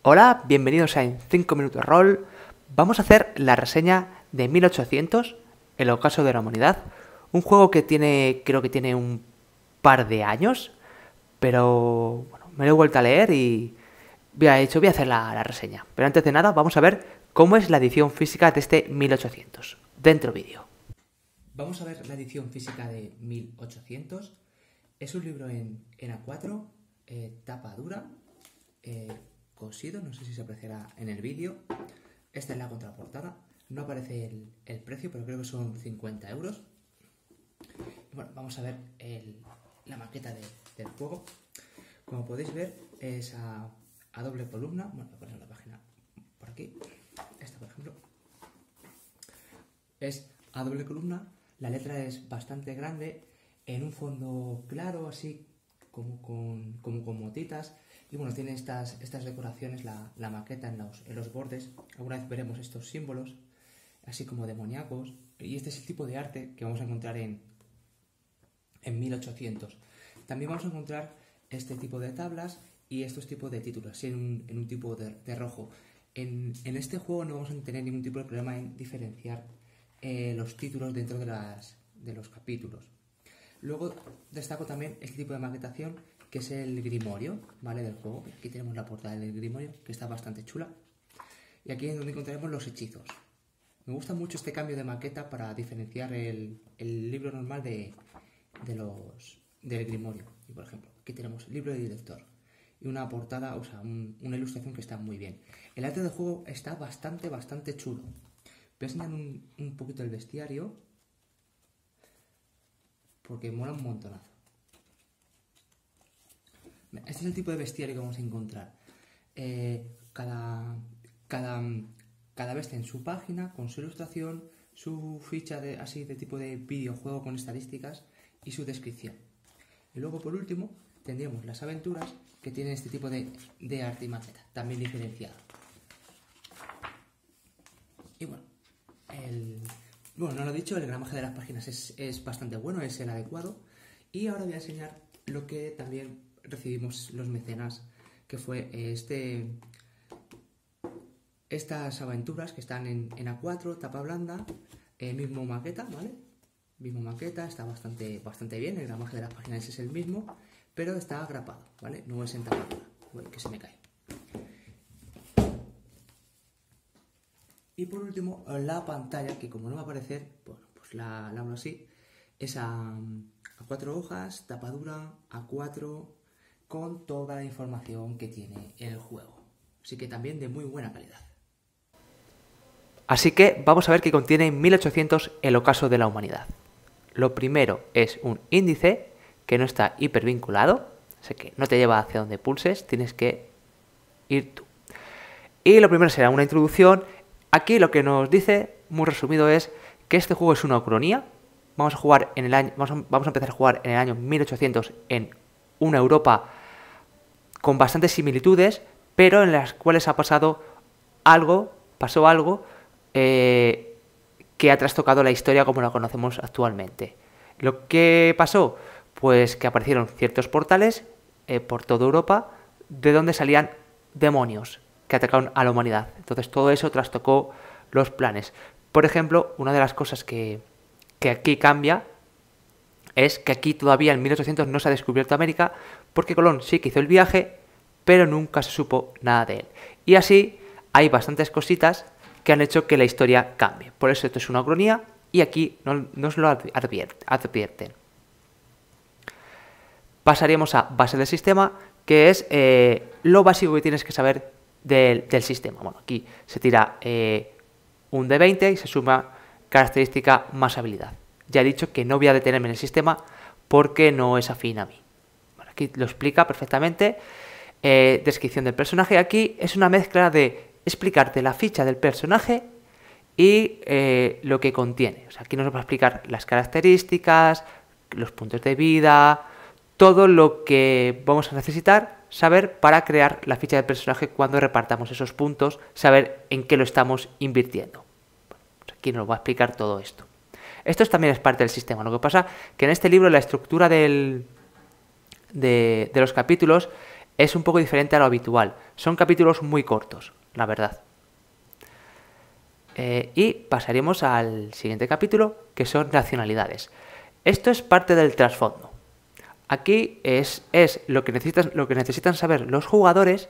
Hola, bienvenidos a En 5 Minutos Roll. Vamos a hacer la reseña de 1800, el ocaso de la humanidad. Un juego que creo que tiene un par de años, pero bueno, me lo he vuelto a leer y voy a hacer la reseña. Pero antes de nada, vamos a ver cómo es la edición física de este 1800. Dentro vídeo. Vamos a ver la edición física de 1800. Es un libro en A4, tapa dura, cosido, no sé si se apreciará en el vídeo. Esta es la contraportada. No aparece el precio, pero creo que son 50 euros. Y bueno, vamos a ver la maqueta del juego. Como podéis ver, es a doble columna. Bueno, voy a poner la página por aquí. Esta, por ejemplo. Es a doble columna. La letra es bastante grande, en un fondo claro, así como con motitas. Y bueno, tiene estas decoraciones, la maqueta en los bordes. Alguna vez veremos estos símbolos, así como demoníacos. Y este es el tipo de arte que vamos a encontrar en 1800. También vamos a encontrar este tipo de tablas y estos tipos de títulos, así en un tipo de rojo. En este juego no vamos a tener ningún tipo de problema en diferenciar los títulos dentro de los capítulos. Luego destaco también este tipo de maquetación, que es el grimorio, ¿vale? Del juego. Aquí tenemos la portada del grimorio, que está bastante chula. Y aquí es donde encontraremos los hechizos. Me gusta mucho este cambio de maqueta para diferenciar el libro normal del grimorio. Y por ejemplo, aquí tenemos el libro de director y una portada, o sea, una ilustración que está muy bien. El arte del juego está bastante chulo. Voy a enseñar un poquito el bestiario, porque mola un montonazo. Este es el tipo de bestiario que vamos a encontrar. Cada bestia en su página, con su ilustración, su ficha así de tipo de videojuego con estadísticas y su descripción. Y luego, por último, tendríamos las aventuras, que tienen este tipo de arte y maqueta, también diferenciado. Y bueno, no lo he dicho, el gramaje de las páginas es bastante bueno, es el adecuado. Y ahora voy a enseñar lo que también recibimos los mecenas, que fue estas aventuras que están en A4, tapa blanda, mismo maqueta, ¿vale? Mismo maqueta, está bastante bien, el gramaje de las páginas es el mismo, pero está grapado, ¿vale? No es en tapa dura. Uy, que se me cae. Y por último, la pantalla, que como no va a aparecer, bueno, pues la abro así, es a 4 hojas, tapa dura, A4, con toda la información que tiene el juego. Así que también de muy buena calidad. Así que vamos a ver qué contiene 1800, el ocaso de la humanidad. Lo primero es un índice que no está hipervinculado, así que no te lleva hacia donde pulses, tienes que ir tú. Y lo primero será una introducción. Aquí lo que nos dice, muy resumido, es que este juego es una ucronía. Vamos a empezar a jugar en el año 1800 en una Europa con bastantes similitudes, pero en las cuales pasó algo que ha trastocado la historia como la conocemos actualmente. ¿Lo que pasó? Pues que aparecieron ciertos portales por toda Europa, de donde salían demonios que atacaron a la humanidad. Entonces todo eso trastocó los planes. Por ejemplo, una de las cosas que aquí cambia es que aquí todavía en 1800 no se ha descubierto América, porque Colón sí que hizo el viaje, pero nunca se supo nada de él. Y así hay bastantes cositas que han hecho que la historia cambie. Por eso esto es una ucronía y aquí nos lo advierten. Pasaríamos a base del sistema, que es lo básico que tienes que saber del sistema. Bueno, aquí se tira un de 20 y se suma característica más habilidad. Ya he dicho que no voy a detenerme en el sistema porque no es afín a mí. Bueno, aquí lo explica perfectamente. Descripción del personaje. Aquí es una mezcla de explicarte la ficha del personaje y lo que contiene. O sea, aquí nos va a explicar las características, los puntos de vida, todo lo que vamos a necesitar saber para crear la ficha del personaje cuando repartamos esos puntos, saber en qué lo estamos invirtiendo. Pues aquí nos va a explicar todo esto. Esto también es parte del sistema. Lo que pasa que en este libro la estructura de los capítulos es un poco diferente a lo habitual. Son capítulos muy cortos, la verdad. Y pasaremos al siguiente capítulo, que son nacionalidades. Esto es parte del trasfondo. Aquí es lo que necesitan saber los jugadores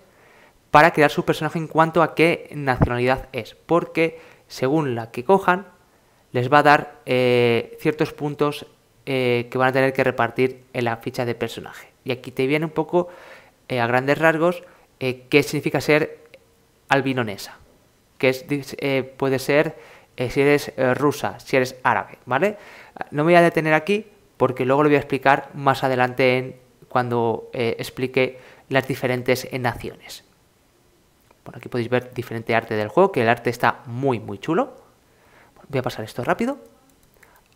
para crear su personaje en cuanto a qué nacionalidad es. Porque según la que cojan, les va a dar ciertos puntos que van a tener que repartir en la ficha de personaje. Y aquí te viene un poco, a grandes rasgos, qué significa ser albinonesa. Que puede ser si eres rusa, si eres árabe, ¿vale? No me voy a detener aquí porque luego lo voy a explicar más adelante cuando explique las diferentes naciones. Bueno, aquí podéis ver diferente arte del juego, que el arte está muy, muy chulo. Voy a pasar esto rápido.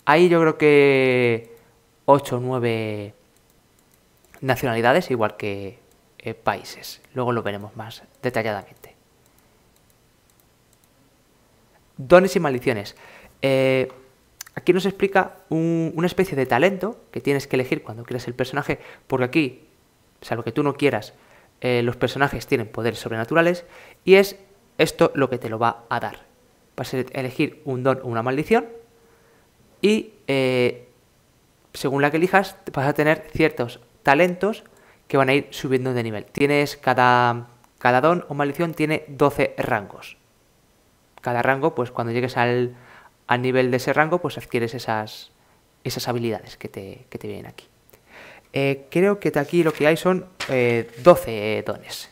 Ahí yo creo que 8 o 9 nacionalidades, igual que países. Luego lo veremos más detalladamente. Dones y maldiciones. Aquí nos explica una especie de talento que tienes que elegir cuando creas el personaje, porque aquí, salvo que tú no quieras, los personajes tienen poderes sobrenaturales, y es esto lo que te lo va a dar. Vas a elegir un don o una maldición, y según la que elijas, vas a tener ciertos talentos que van a ir subiendo de nivel. Cada don o maldición tiene 12 rangos. Cada rango, pues cuando llegues al nivel de ese rango, pues adquieres esas habilidades que te vienen aquí. Creo que aquí lo que hay son 12 dones.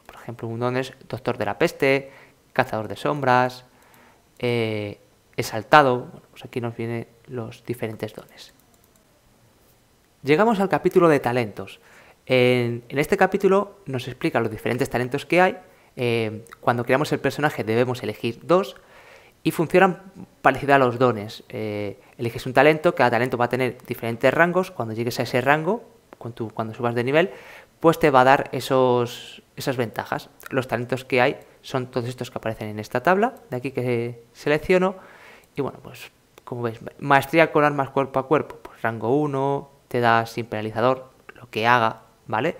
Por ejemplo, un don es Doctor de la Peste, Cazador de Sombras, Exaltado. Bueno, pues aquí nos vienen los diferentes dones. Llegamos al capítulo de talentos. En este capítulo nos explica los diferentes talentos que hay. Cuando creamos el personaje debemos elegir 2 y funcionan parecido a los dones. Eliges un talento, cada talento va a tener diferentes rangos. Cuando llegues a ese rango, cuando subas de nivel, pues te va a dar esas ventajas. Los talentos que hay son todos estos que aparecen en esta tabla, de aquí que selecciono. Y bueno, pues como veis, maestría con armas cuerpo a cuerpo, pues rango 1, te da sin penalizador, lo que haga, ¿vale?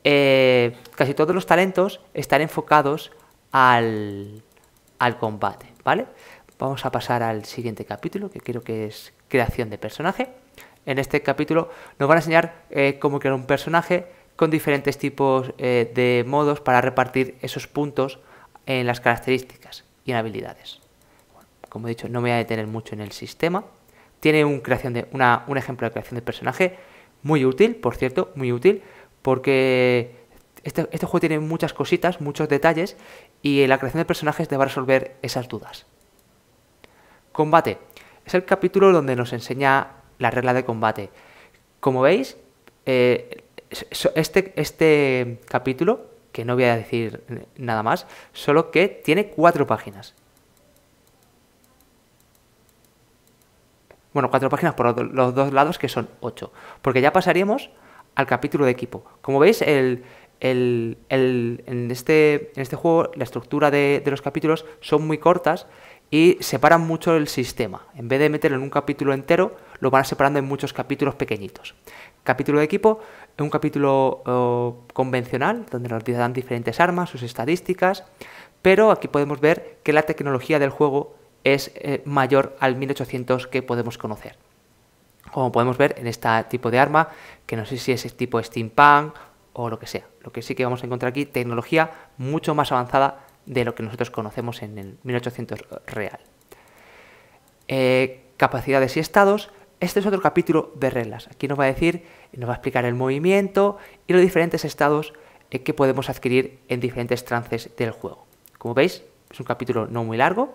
Casi todos los talentos están enfocados al combate, ¿vale? Vamos a pasar al siguiente capítulo, que creo que es creación de personaje. En este capítulo nos van a enseñar cómo crear un personaje con diferentes tipos de modos para repartir esos puntos en las características y en habilidades. Bueno, como he dicho, no me voy a detener mucho en el sistema. Tiene un ejemplo de creación de personaje muy útil, por cierto, muy útil, porque este juego tiene muchas cositas, muchos detalles, y la creación de personajes te va a resolver esas dudas. Combate. Es el capítulo donde nos enseña la regla de combate. Como veis, este capítulo, que no voy a decir nada más, solo que tiene 4 páginas. Bueno, 4 páginas por los dos lados, que son 8. Porque ya pasaríamos al capítulo de equipo. Como veis, en este juego la estructura de los capítulos son muy cortas y separan mucho el sistema. En vez de meterlo en un capítulo entero, lo van separando en muchos capítulos pequeñitos. Capítulo de equipo es un capítulo convencional, donde nos dan diferentes armas, sus estadísticas, pero aquí podemos ver que la tecnología del juego es mayor al 1800 que podemos conocer. Como podemos ver en este tipo de arma, que no sé si es tipo steampunk o lo que sea. Lo que sí que vamos a encontrar aquí, tecnología mucho más avanzada de lo que nosotros conocemos en el 1800 real. Capacidades y estados. Este es otro capítulo de reglas. Aquí nos va a decir, nos va a explicar el movimiento y los diferentes estados que podemos adquirir en diferentes trances del juego. Como veis, es un capítulo no muy largo,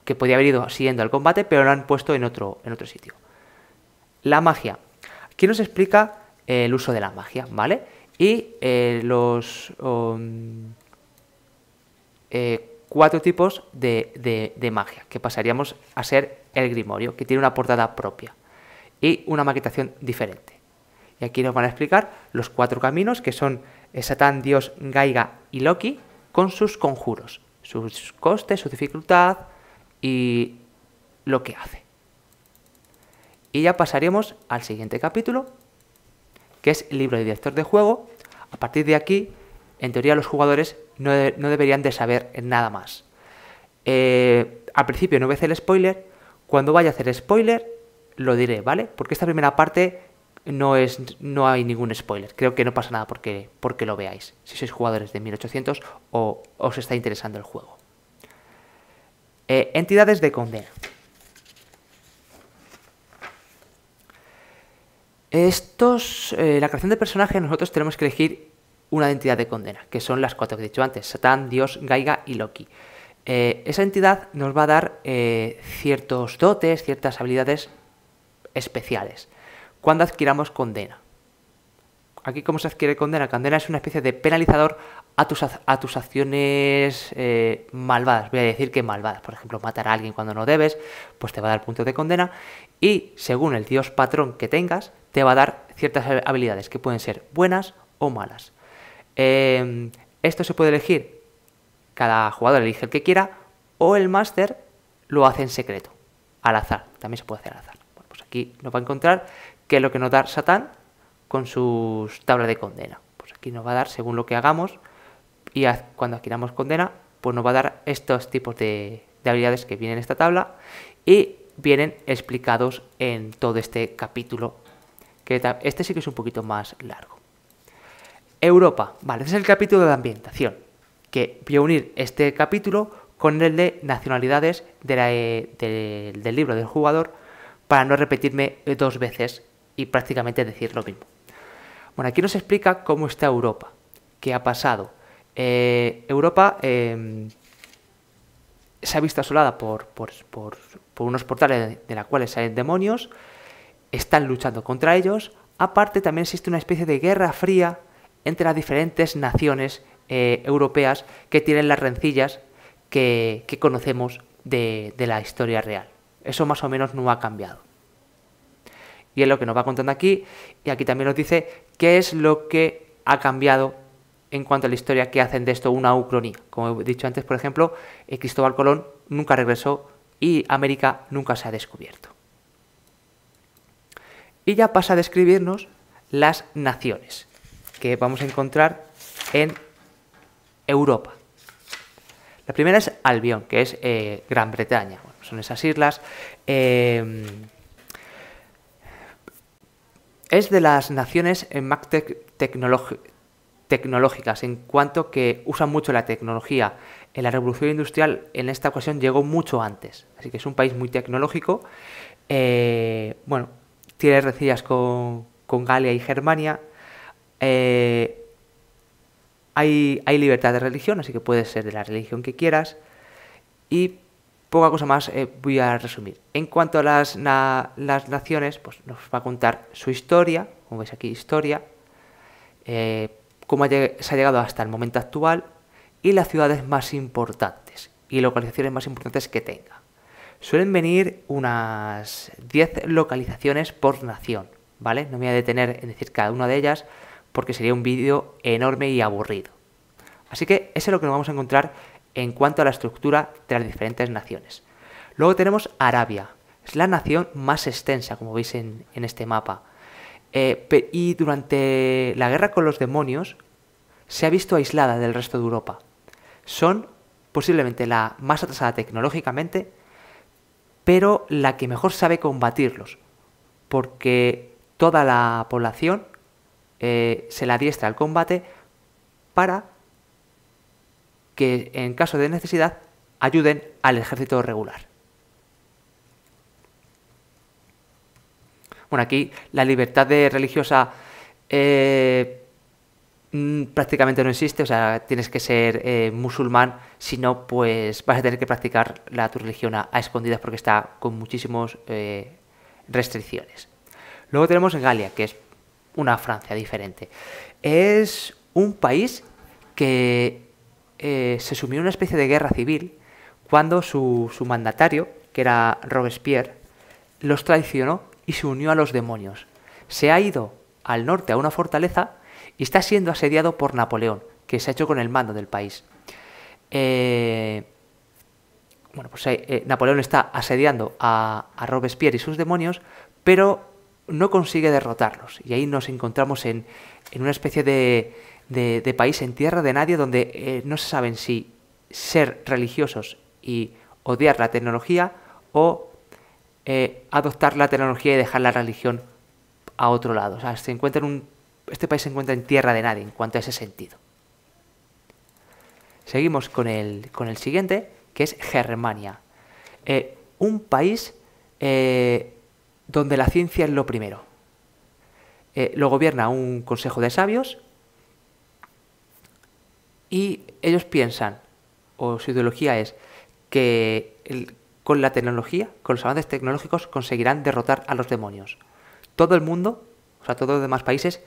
que podía haber ido siguiendo el combate, pero lo han puesto en otro sitio. La magia. Aquí nos explica el uso de la magia, ¿vale? Y los 4 tipos de magia, que pasaríamos a ser el Grimorio, que tiene una portada propia y una maquetación diferente. Y aquí nos van a explicar los 4 caminos, que son Satán, Dios, Gaiga y Loki, con sus conjuros, sus costes, su dificultad y lo que hace. Y ya pasaríamos al siguiente capítulo, que es el libro de director de juego. A partir de aquí, en teoría, los jugadores no deberían de saber nada más. Al principio no voy a hacer spoiler. Cuando vaya a hacer spoiler, lo diré, ¿vale? Porque esta primera parte no hay ningún spoiler. Creo que no pasa nada porque lo veáis. Si sois jugadores de 1800 o os está interesando el juego. Entidades de condena. La creación de personaje, nosotros tenemos que elegir una entidad de condena, que son las 4 que he dicho antes: Satán, Dios, Gaiga y Loki. Esa entidad nos va a dar ciertos dotes, ciertas habilidades especiales cuando adquiramos condena. Aquí, ¿cómo se adquiere condena? Condena es una especie de penalizador a tus acciones malvadas. Voy a decir que malvadas. Por ejemplo, matar a alguien cuando no debes, pues te va a dar puntos de condena. Y según el dios patrón que tengas, te va a dar ciertas habilidades que pueden ser buenas o malas. Esto se puede elegir. Cada jugador elige el que quiera, o el máster lo hace en secreto, al azar. También se puede hacer al azar. Bueno, pues aquí nos va a encontrar qué es lo que nos da Satán con sus tablas de condena. Pues aquí nos va a dar según lo que hagamos, y cuando adquiramos condena, pues nos va a dar estos tipos de habilidades que vienen en esta tabla y vienen explicados en todo este capítulo, que este sí que es un poquito más largo. Europa, vale, este es el capítulo de ambientación, que voy a unir este capítulo con el de nacionalidades del libro del jugador para no repetirme 2 veces y prácticamente decir lo mismo. Bueno, aquí nos explica cómo está Europa, qué ha pasado. Europa se ha visto asolada por unos portales de los cuales salen demonios, están luchando contra ellos. Aparte, también existe una especie de guerra fría entre las diferentes naciones europeas que tienen las rencillas que conocemos de la historia real. Eso más o menos no ha cambiado. Y es lo que nos va contando aquí, y aquí también nos dice qué es lo que ha cambiado en cuanto a la historia, que hacen de esto una ucronía. Como he dicho antes, por ejemplo, Cristóbal Colón nunca regresó y América nunca se ha descubierto. Y ya pasa a describirnos las naciones que vamos a encontrar en Europa. La primera es Albión, que es Gran Bretaña. Bueno, son esas islas. Es de las naciones más tecnológicas, en cuanto que usan mucho la tecnología. En la revolución industrial, en esta ocasión, llegó mucho antes. Así que es un país muy tecnológico. Bueno, tiene rencillas con Galia y Germania. Hay libertad de religión, así que puedes ser de la religión que quieras. Y poca cosa más voy a resumir. En cuanto a las naciones, pues nos va a contar su historia, como veis aquí, historia, cómo se ha llegado hasta el momento actual y las ciudades más importantes y localizaciones más importantes que tenga. Suelen venir unas 10 localizaciones por nación, ¿vale? No me voy a detener en decir cada una de ellas porque sería un vídeo enorme y aburrido. Así que eso es lo que nos vamos a encontrar en cuanto a la estructura de las diferentes naciones. Luego tenemos Arabia. Es la nación más extensa, como veis en este mapa. Y durante la guerra con los demonios se ha visto aislada del resto de Europa. Son posiblemente la más atrasada tecnológicamente, pero la que mejor sabe combatirlos, porque toda la población se la adiestra al combate para que en caso de necesidad ayuden al ejército regular. Bueno, aquí la libertad religiosa prácticamente no existe, o sea, tienes que ser musulmán, si no, pues vas a tener que practicar tu religión a escondidas porque está con muchísimas restricciones. Luego tenemos Galia, que es una Francia diferente. Es un país que se sumió en una especie de guerra civil cuando su mandatario, que era Robespierre, los traicionó y se unió a los demonios. Se ha ido al norte a una fortaleza y está siendo asediado por Napoleón, que se ha hecho con el mando del país. Bueno, pues Napoleón está asediando a Robespierre y sus demonios, pero no consigue derrotarlos. Y ahí nos encontramos en una especie de país en tierra de nadie donde no se saben si ser religiosos y odiar la tecnología o adoptar la tecnología y dejar la religión a otro lado. O sea, este país se encuentra en tierra de nadie en cuanto a ese sentido. Seguimos con el siguiente, que es Germania. Un país donde la ciencia es lo primero. Lo gobierna un consejo de sabios y ellos piensan, o su ideología es, que con la tecnología, con los avances tecnológicos, conseguirán derrotar a los demonios. Todo el mundo, o sea, todos los demás países,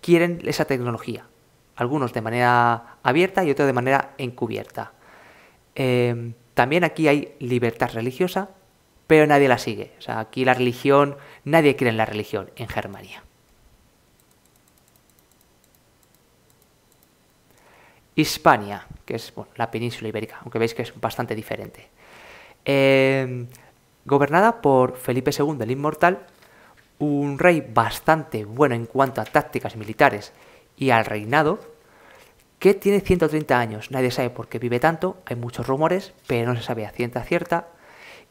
quieren esa tecnología. Algunos de manera abierta y otros de manera encubierta. También aquí hay libertad religiosa, pero nadie la sigue. O sea, aquí la religión, nadie cree en la religión en Germania. Hispania, que es la península ibérica, aunque veis que es bastante diferente. Gobernada por Felipe II el Inmortal, un rey bastante bueno en cuanto a tácticas militares y al reinado, que tiene 130 años. Nadie sabe por qué vive tanto, hay muchos rumores, pero no se sabe a ciencia cierta.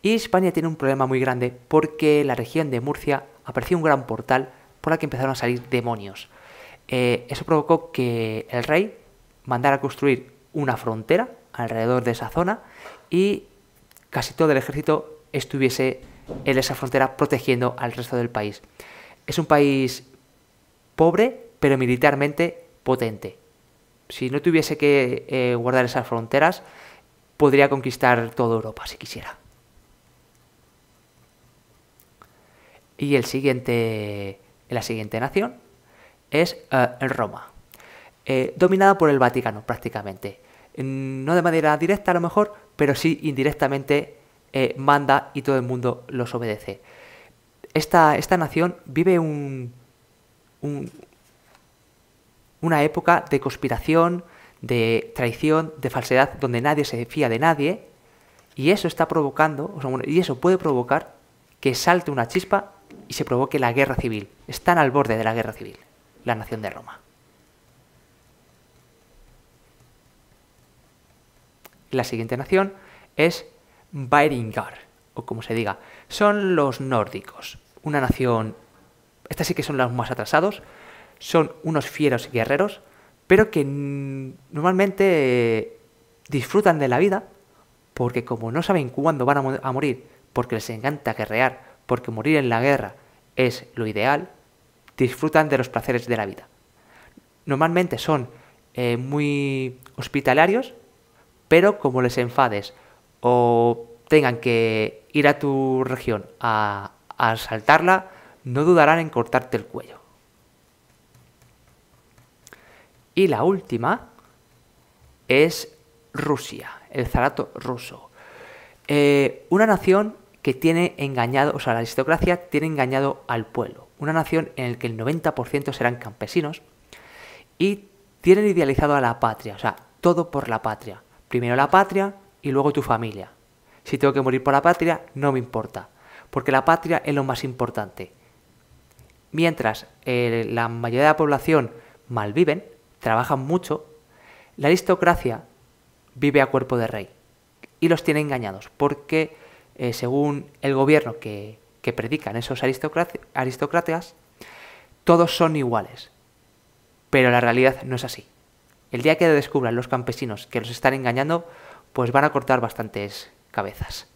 Y Hispania tiene un problema muy grande porque en la región de Murcia apareció un gran portal por la que empezaron a salir demonios. Eso provocó que el rey mandara a construir una frontera alrededor de esa zona y casi todo el ejército estuviese en esa frontera protegiendo al resto del país. Es un país pobre, pero militarmente potente. Si no tuviese que guardar esas fronteras, podría conquistar toda Europa si quisiera. Y la siguiente nación es Roma, dominada por el Vaticano prácticamente. No de manera directa a lo mejor, pero sí indirectamente manda y todo el mundo los obedece. Esta nación vive una época de conspiración, de traición, de falsedad, donde nadie se fía de nadie, y eso está provocando, y eso puede provocar que salte una chispa y se provoque la guerra civil. Están al borde de la guerra civil, la nación de Roma. La siguiente nación es Vaeringar, o como se diga. Son los nórdicos, una nación, estas sí que son los más atrasados, son unos fieros guerreros, pero que normalmente disfrutan de la vida, porque como no saben cuándo van a morir, porque les encanta guerrear, porque morir en la guerra es lo ideal, disfrutan de los placeres de la vida. Normalmente son muy hospitalarios, pero como les enfades o tengan que ir a tu región a asaltarla, no dudarán en cortarte el cuello. Y la última es Rusia, el zarato ruso. Una nación que tiene engañado, o sea, la aristocracia tiene engañado al pueblo. Una nación en la que el 90% serán campesinos y tienen idealizado a la patria, o sea, todo por la patria. Primero la patria y luego tu familia. Si tengo que morir por la patria, no me importa, porque la patria es lo más importante. Mientras la mayoría de la población malviven, trabajan mucho, la aristocracia vive a cuerpo de rey y los tiene engañados, porque según el gobierno que predican esos aristócratas, todos son iguales, pero la realidad no es así. El día que descubran los campesinos que los están engañando, pues van a cortar bastantes cabezas.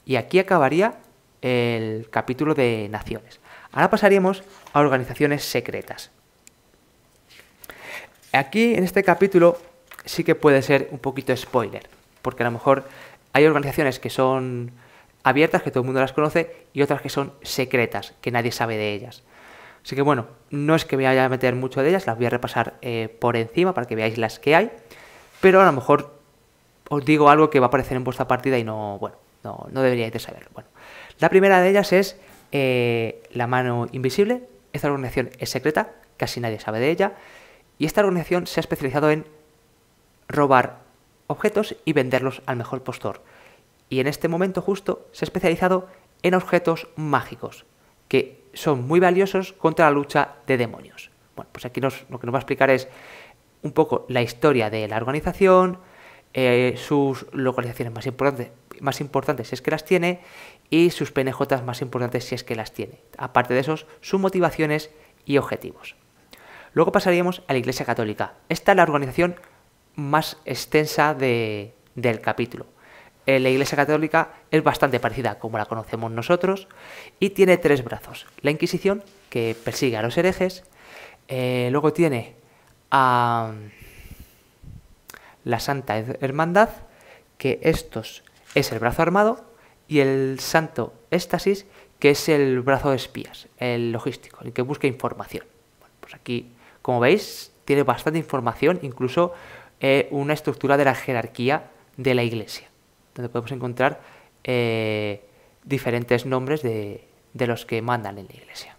Y aquí acabaría el capítulo de naciones. Ahora pasaríamos a organizaciones secretas. Aquí, en este capítulo, sí que puede ser un poquito spoiler, porque a lo mejor hay organizaciones que son abiertas, que todo el mundo las conoce, y otras que son secretas, que nadie sabe de ellas. Así que bueno, no es que me vaya a meter mucho de ellas, las voy a repasar por encima para que veáis las que hay, pero a lo mejor os digo algo que va a aparecer en vuestra partida y no deberíais de saberlo. Bueno, la primera de ellas es la mano invisible. Esta organización es secreta, casi nadie sabe de ella, y esta organización se ha especializado en robar objetos y venderlos al mejor postor. Y en este momento justo se ha especializado en objetos mágicos. que son muy valiosos contra la lucha de demonios. Bueno, pues aquí lo que nos va a explicar es un poco la historia de la organización, sus localizaciones más importantes si es que las tiene, y sus PNJs más importantes si es que las tiene. Aparte de esos, sus motivaciones y objetivos. Luego pasaríamos a la Iglesia Católica. Esta es la organización más extensa del capítulo. La Iglesia Católica es bastante parecida a como la conocemos nosotros y tiene 3 brazos. La Inquisición, que persigue a los herejes. Luego tiene a la Santa Hermandad, que estos es el brazo armado, y el Santo Éxtasis, que es el brazo de espías, el logístico, el que busca información. Bueno, pues aquí, como veis, tiene bastante información, incluso una estructura de la jerarquía de la Iglesia, donde podemos encontrar diferentes nombres de los que mandan en la Iglesia.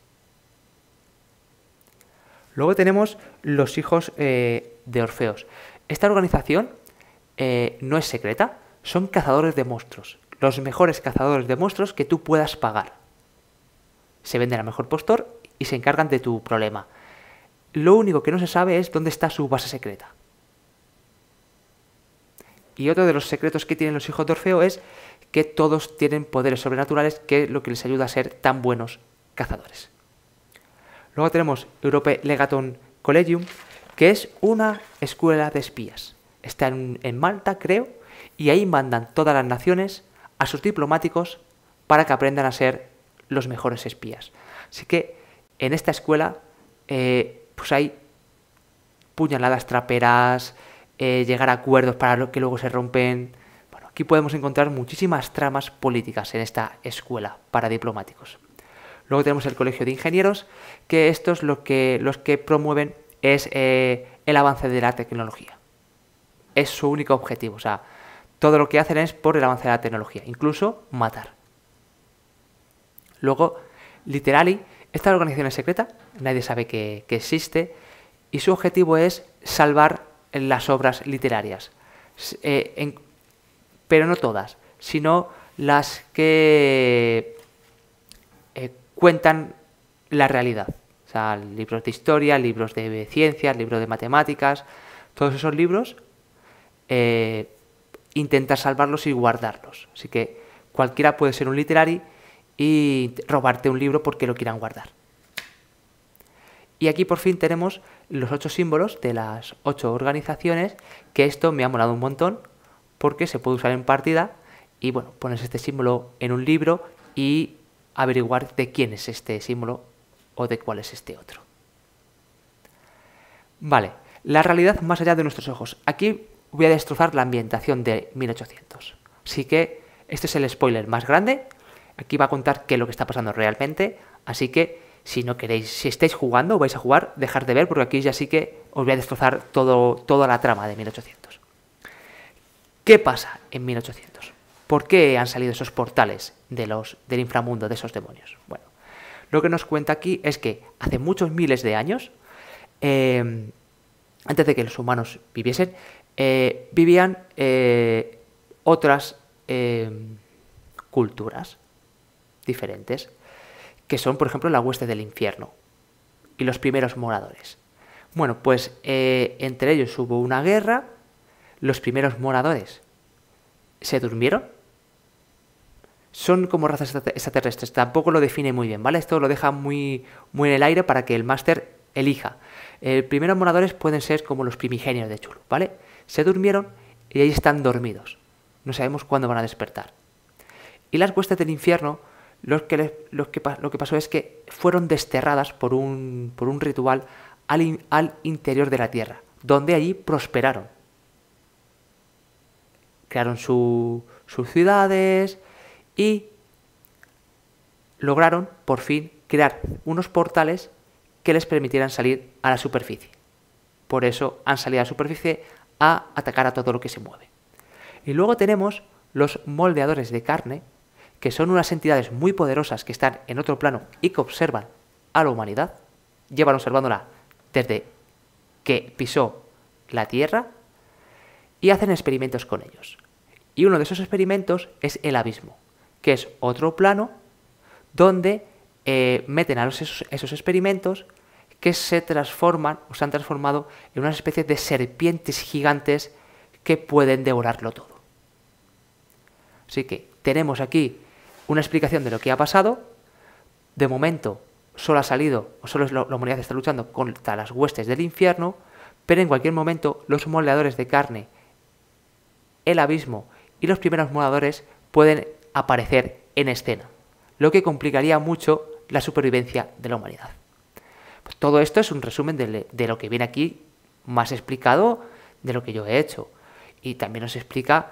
Luego tenemos los hijos de Orfeos. Esta organización no es secreta, son cazadores de monstruos, los mejores cazadores de monstruos que tú puedas pagar. Se venden al mejor postor y se encargan de tu problema. Lo único que no se sabe es dónde está su base secreta. Y otro de los secretos que tienen los hijos de Orfeo es que todos tienen poderes sobrenaturales, que es lo que les ayuda a ser tan buenos cazadores. Luego tenemos Europe Legatum Collegium, que es una escuela de espías. Está en Malta, creo, y ahí mandan todas las naciones a sus diplomáticos para que aprendan a ser los mejores espías. Así que en esta escuela pues hay puñaladas traperas, llegar a acuerdos para que luego se rompen. Bueno, aquí podemos encontrar muchísimas tramas políticas en esta escuela para diplomáticos. Luego tenemos el Colegio de Ingenieros, que estos los que promueven es el avance de la tecnología. Es su único objetivo, o sea, todo lo que hacen es por el avance de la tecnología, incluso matar. Luego, Literali, esta organización es secreta, nadie sabe que existe, y su objetivo es salvar las obras literarias. Pero no todas, sino las que cuentan la realidad. O sea, libros de historia, libros de ciencias, libros de matemáticas, todos esos libros intenta salvarlos y guardarlos. Así que cualquiera puede ser un literari y robarte un libro porque lo quieran guardar. Y aquí por fin tenemos los 8 símbolos de las 8 organizaciones, que esto me ha molado un montón porque se puede usar en partida y bueno, pones este símbolo en un libro y averiguar de quién es este símbolo o de cuál es este otro. Vale, la realidad más allá de nuestros ojos. Aquí voy a destrozar la ambientación de 1800. Así que este es el spoiler más grande. Aquí va a contar qué es lo que está pasando realmente. Así que si no queréis, si estáis jugando o vais a jugar, dejar de ver, porque aquí ya sí que os voy a destrozar toda la trama de 1800. ¿Qué pasa en 1800? ¿Por qué han salido esos portales del inframundo, de esos demonios? Bueno, lo que nos cuenta aquí es que hace muchos miles de años, antes de que los humanos viviesen, vivían otras culturas diferentes, que son, por ejemplo, la hueste del infierno y los primeros moradores. Bueno, pues entre ellos hubo una guerra, los primeros moradores se durmieron, son como razas extraterrestres, tampoco lo define muy bien, ¿vale? Esto lo deja muy en el aire para que el máster elija. Primeros moradores pueden ser como los primigenios de Chulu, ¿vale? Se durmieron y ahí están dormidos, no sabemos cuándo van a despertar. Y las huestes del infierno, lo que pasó es que fueron desterradas por un ritual al interior de la tierra, donde allí prosperaron. Crearon sus ciudades y lograron por fin crear unos portales que les permitieran salir a la superficie. Por eso han salido a la superficie a atacar a todo lo que se mueve. Y luego tenemos los moldeadores de carne, que son unas entidades muy poderosas que están en otro plano y que observan a la humanidad, llevan observándola desde que pisó la Tierra y hacen experimentos con ellos. Y uno de esos experimentos es el abismo, que es otro plano donde meten a esos experimentos que se transforman o se han transformado en una especie de serpientes gigantes que pueden devorarlo todo. Así que tenemos aquí una explicación de lo que ha pasado. De momento solo ha salido, o solo la humanidad está luchando contra las huestes del infierno, pero en cualquier momento los moldeadores de carne, el abismo y los primeros moradores pueden aparecer en escena, lo que complicaría mucho la supervivencia de la humanidad. Pues todo esto es un resumen de lo que viene aquí, más explicado de lo que yo he hecho. Y también nos explica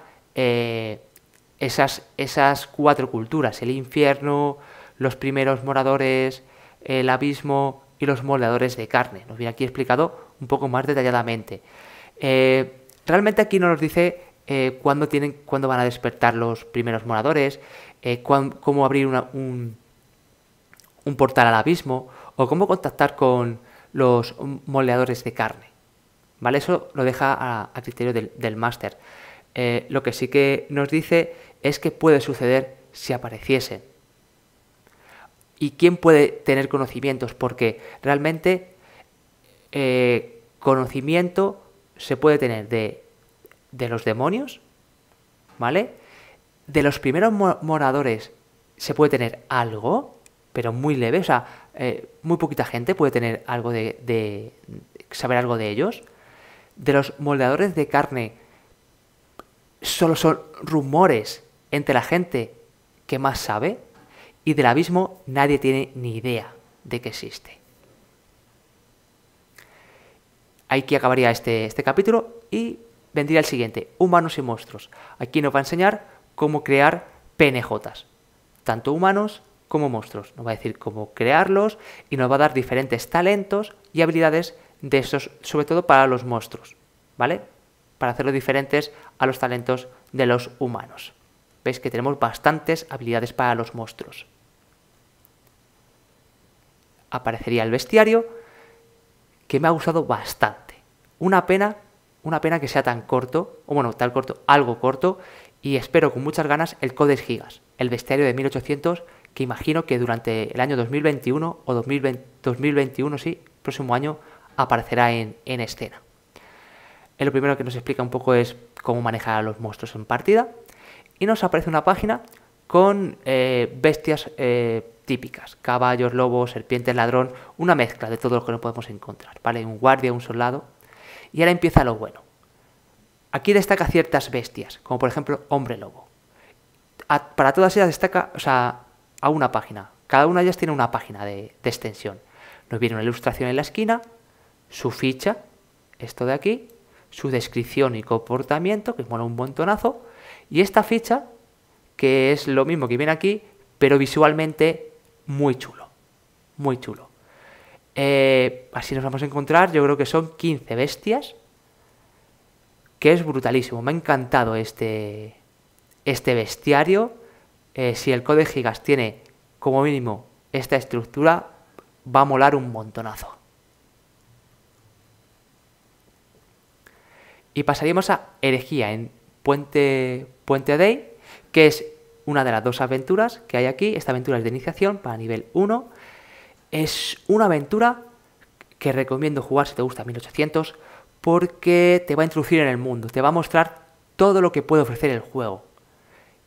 esas 4 culturas: el infierno, los primeros moradores, el abismo y los moldeadores de carne. Nos viene aquí explicado un poco más detalladamente. Realmente aquí no nos dice cuándo van a despertar los primeros moradores, cómo abrir un portal al abismo o cómo contactar con los moldeadores de carne. ¿Vale? Eso lo deja a criterio del máster. Lo que sí que nos dice es que puede suceder si apareciesen. ¿Y quién puede tener conocimientos? Porque realmente conocimiento se puede tener de los demonios, ¿vale? De los primeros moradores se puede tener algo, pero muy leve, o sea, muy poquita gente puede tener algo saber algo de ellos. De los moldeadores de carne solo son rumores entre la gente que más sabe, y del abismo nadie tiene ni idea de que existe. Aquí acabaría este capítulo y vendría el siguiente: humanos y monstruos. Aquí nos va a enseñar cómo crear PNJs, tanto humanos como monstruos. Nos va a decir cómo crearlos y nos va a dar diferentes talentos y habilidades de esos, sobre todo para los monstruos, ¿vale? Para hacerlos diferentes a los talentos de los humanos. Veis que tenemos bastantes habilidades para los monstruos. Aparecería el bestiario, que me ha gustado bastante. Una pena que sea tan corto, o bueno, tan corto, algo corto, y espero con muchas ganas el Codex Gigas, el bestiario de 1800, que imagino que durante el año 2021 o 2021, sí, próximo año, aparecerá en escena. Lo primero que nos explica un poco es cómo manejar a los monstruos en partida, y nos aparece una página con bestias típicas: caballos, lobos, serpientes, ladrón, una mezcla de todo lo que nos podemos encontrar, ¿vale? Un guardia, un soldado. Y ahora empieza lo bueno. Aquí destaca ciertas bestias, como por ejemplo hombre lobo. Para todas ellas destaca, o sea, a una página. Cada una de ellas tiene una página de extensión. Nos viene una ilustración en la esquina, su ficha, esto de aquí, su descripción y comportamiento, que mola un montonazo, y esta ficha, que es lo mismo que viene aquí, pero visualmente muy chulo, muy chulo. Así nos vamos a encontrar, yo creo que son 15 bestias, que es brutalísimo. Me ha encantado este bestiario. Si el Codex Gigas tiene como mínimo esta estructura, va a molar un montonazo. Y pasaríamos a Herejía en Puente Dei, que es una de las 2 aventuras que hay aquí. Esta aventura es de iniciación para nivel 1. Es una aventura que recomiendo jugar si te gusta 1800, porque te va a introducir en el mundo, te va a mostrar todo lo que puede ofrecer el juego.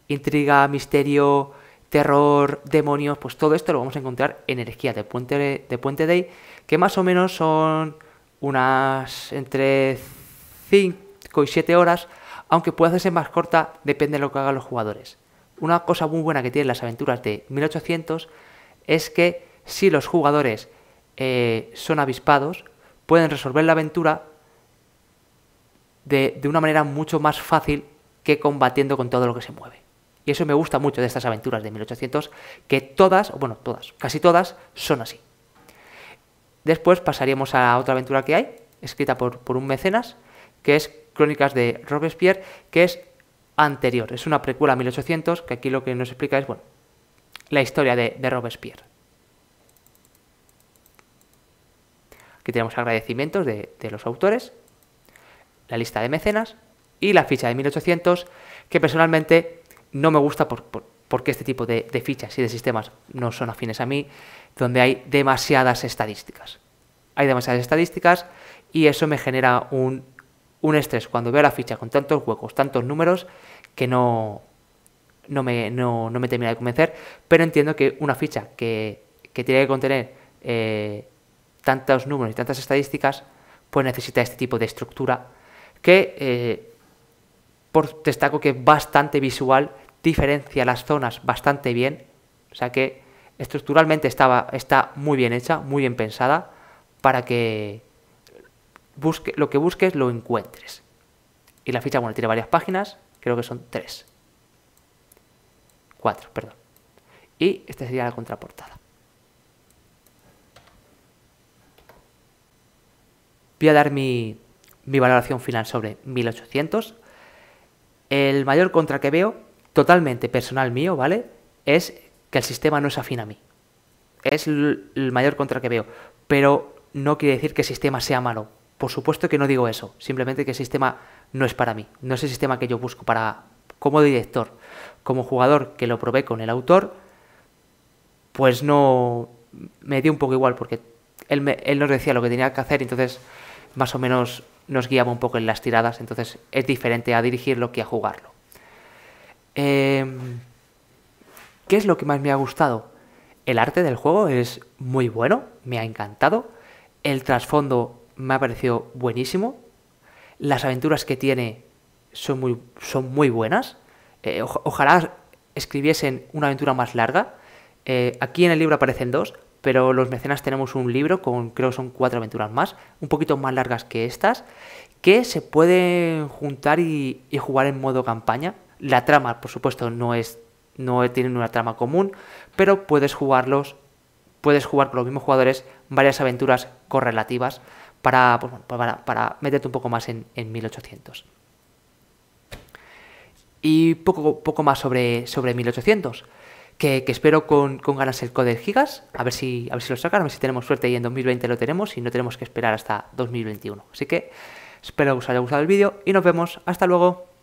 Intriga, misterio, terror, demonios, pues todo esto lo vamos a encontrar en Herejía de Puente Dei, que más o menos son unas entre 5 y 7 horas, aunque puede hacerse más corta, depende de lo que hagan los jugadores. Una cosa muy buena que tienen las aventuras de 1800 es que si los jugadores son avispados, pueden resolver la aventura de una manera mucho más fácil que combatiendo con todo lo que se mueve. Y eso me gusta mucho de estas aventuras de 1800, que todas, bueno, casi todas, son así. Después pasaríamos a otra aventura que hay, escrita por un mecenas, que es Crónicas de Robespierre, que es anterior, es una precuela a 1800, que aquí lo que nos explica es, bueno, la historia de Robespierre. Aquí tenemos agradecimientos de los autores, la lista de mecenas y la ficha de 1800, que personalmente no me gusta porque este tipo de fichas y de sistemas no son afines a mí, donde hay demasiadas estadísticas. Hay demasiadas estadísticas y eso me genera un estrés cuando veo la ficha con tantos huecos, tantos números, que no me termina de convencer, pero entiendo que una ficha que tiene que contener tantos números y tantas estadísticas, pues necesita este tipo de estructura que destaco que es bastante visual, diferencia las zonas bastante bien, o sea que estructuralmente está muy bien hecha, muy bien pensada, para que lo que busques lo encuentres. Y la ficha, bueno, tiene varias páginas, creo que son 4, perdón. Y esta sería la contraportada. Voy a dar mi valoración final sobre 1800. El mayor contra que veo, totalmente personal mío, ¿vale? Es que el sistema no es afín a mí. Es el mayor contra que veo. Pero no quiere decir que el sistema sea malo. Por supuesto que no digo eso. Simplemente que el sistema no es para mí. No es el sistema que yo busco como director. Como jugador que lo probé con el autor, pues no... Me dio un poco igual porque él nos decía lo que tenía que hacer, entonces más o menos nos guiaba un poco en las tiradas, entonces es diferente a dirigirlo que a jugarlo. ¿Qué es lo que más me ha gustado? El arte del juego es muy bueno, me ha encantado. El trasfondo me ha parecido buenísimo. Las aventuras que tiene son muy buenas. Ojalá escribiesen una aventura más larga. Aquí en el libro aparecen 2, pero los mecenas tenemos un libro con, creo que son 4 aventuras más, un poquito más largas que estas, que se pueden juntar y jugar en modo campaña. La trama, por supuesto, no tienen una trama común, pero puedes jugar con los mismos jugadores varias aventuras correlativas para meterte un poco más en 1800. Y poco más sobre 1800. Que espero con ganas el Codex Gigas, a ver si lo sacan, a ver si tenemos suerte y en 2020 lo tenemos y no tenemos que esperar hasta 2021. Así que espero que os haya gustado el vídeo y nos vemos. Hasta luego.